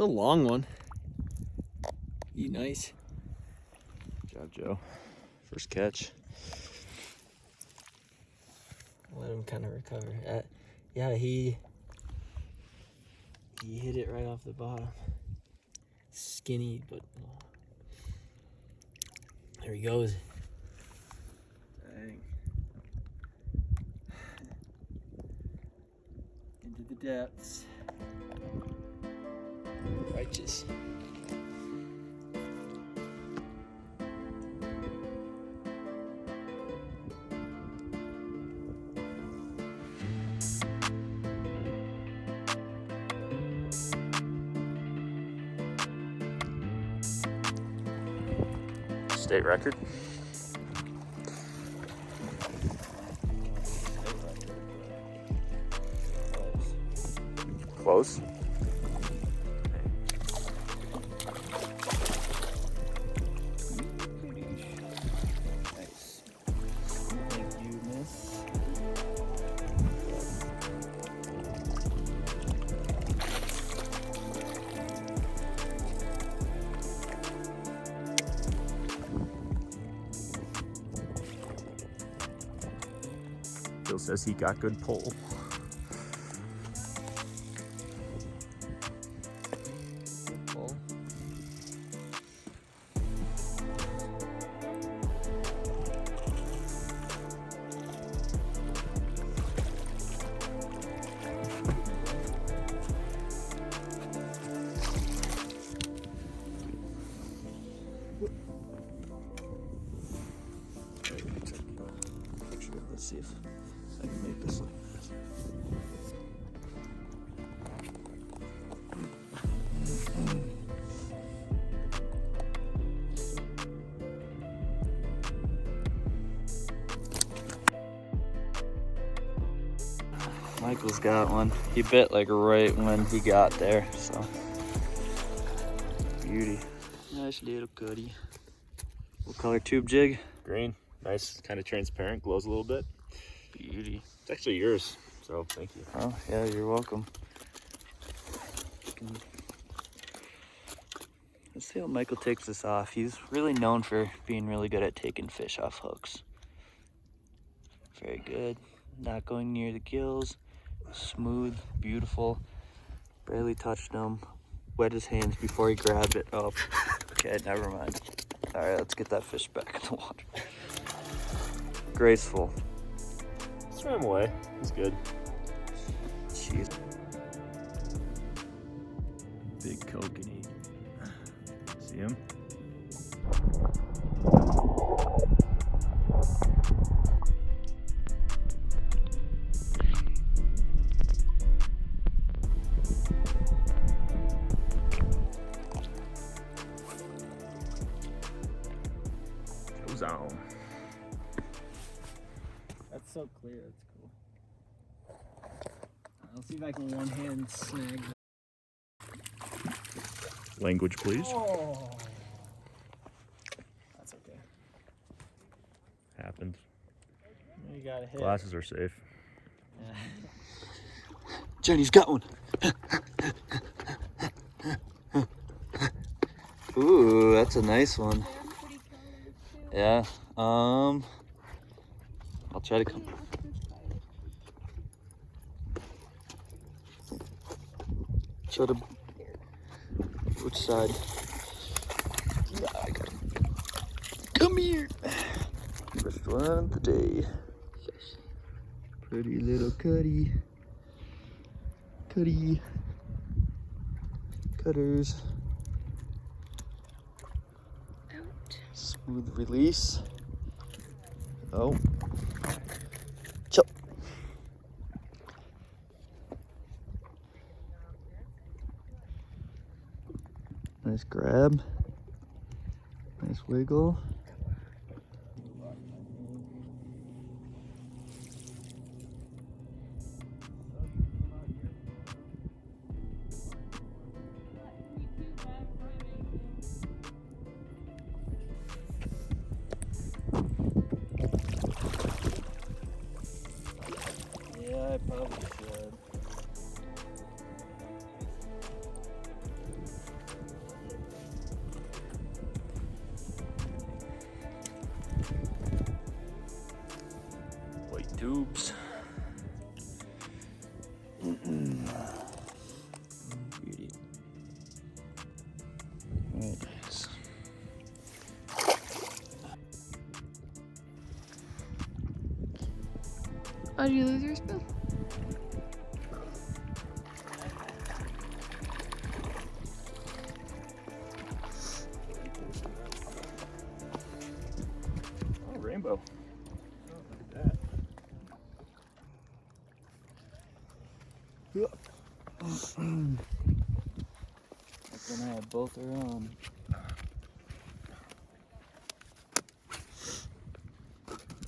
a long one. You nice. Good job, Joe. First catch. Let him kind of recover. Yeah, he hit it right off the bottom. Skinny, but there he goes. Dang. Into the depths. Righteous. State record. Close. Nice. Thank you, miss. Bill says he got good pull. Good pull. Let's see if I can make this like this. Michael's got one. He bit like right when he got there, so. Beauty. Nice little goodie. What color tube jig? Green. Nice, kind of transparent, glows a little bit. Beauty. It's actually yours, so thank you. Oh, yeah, you're welcome. Let's see how Michael takes this off. He's really known for being really good at taking fish off hooks. Very good. Not going near the gills. Smooth, beautiful. Barely touched him. Wet his hands before he grabbed it. Oh, okay, never mind. All right, let's get that fish back in the water. Graceful. Swam away. He's good. Jeez. Big kokanee. See him? Goes on. That's so clear, that's cool. I'll see if I can one hand snag. Language, please. Oh, that's okay. Happened. You got a hit. Glasses are safe. Yeah. Jenny's got one. Ooh, that's a nice one. Yeah. I'll try to come. Try to. Which side? Yeah, I got it. Come here. First one of the day. Pretty little cutty. Cutty. Cutters. Out. Smooth release. Oh. Chop. Nice grab. Nice wiggle. Yeah, I probably should. tubes. Beauty. Very nice. Oh, did you lose your spoon? Oh, rainbow. Oh, look at that. And I both are on.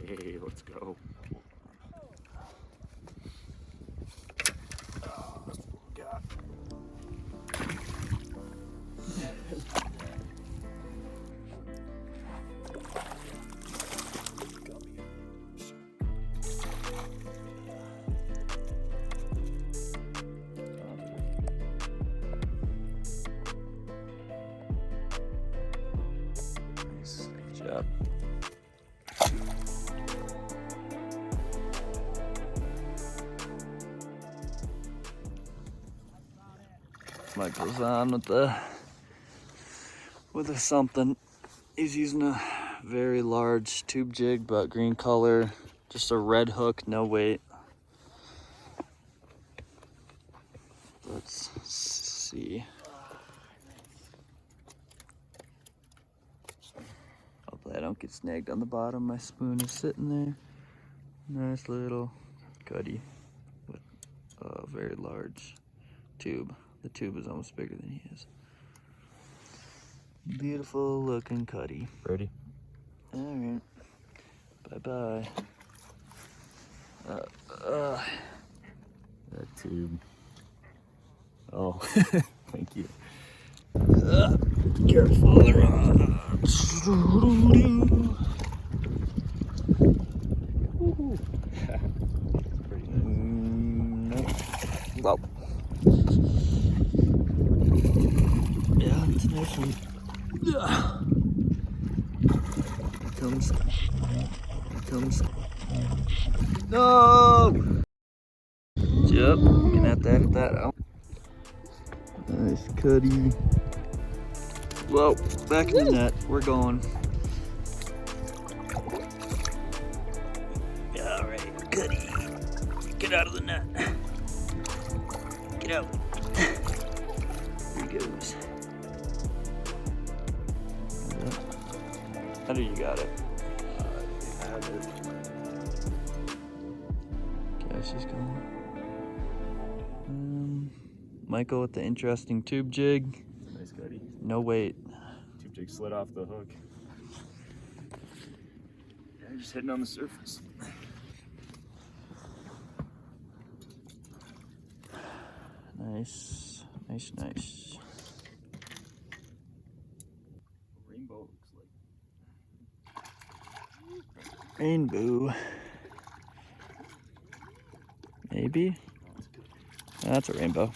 Hey, let's go. Oh, that's what we got. Nice. Good job. Michael's on with the something. He's using a very large tube jig, but green color, just a red hook, no weight. Let's see. Hopefully I don't get snagged on the bottom. My spoon is sitting there. Nice little cutty with a very large tube. The tube is almost bigger than he is. Beautiful looking cutty. Ready? All right. Bye-bye. That tube. Oh, thank you. Careful. Pretty nice. No. Well. Yeah, it's a nice one. Here comes. Here comes. No! Yep, gonna have to edit that out. Nice cutty. Whoa, back in the net. We're going. All right, cutty. Get out of the net. Get out. There he goes. How do you got it? Okay, she's going. Michael with the interesting tube jig. Nice cutty. No weight. Tube jig slid off the hook. Yeah, just hitting on the surface. Nice, nice, nice. Rainbow looks like. Rainbow. Maybe. That's a rainbow.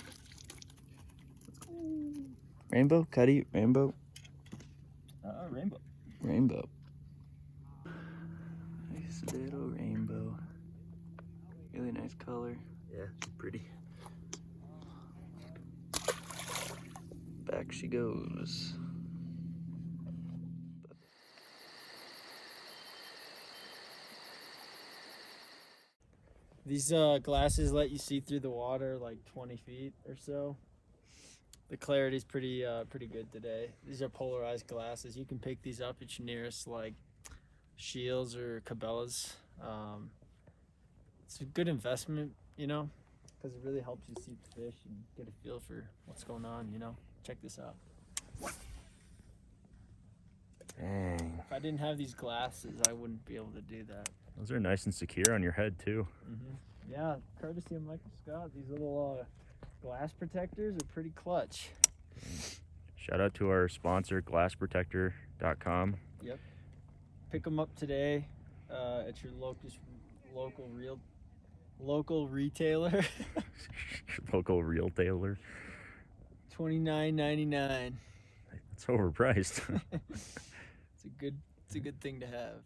Rainbow, cutty, rainbow. Rainbow. Rainbow. Nice little rainbow. Really nice color. Yeah, pretty. Back she goes. These glasses let you see through the water like 20 feet or so. The clarity's pretty good today. These are polarized glasses. You can pick these up at your nearest like Shields or Cabela's. It's a good investment, you know, because it really helps you see the fish and get a feel for what's going on, you know. Check this out. Dang. If I didn't have these glasses, I wouldn't be able to do that. Those are nice and secure on your head too. Yeah, courtesy of Michael Scott, these little glass protectors are pretty clutch. Shout out to our sponsor, glassprotector.com. Yep. Pick them up today at your local retailer. Local real tailor. $29.99. It's overpriced. It's a good thing to have.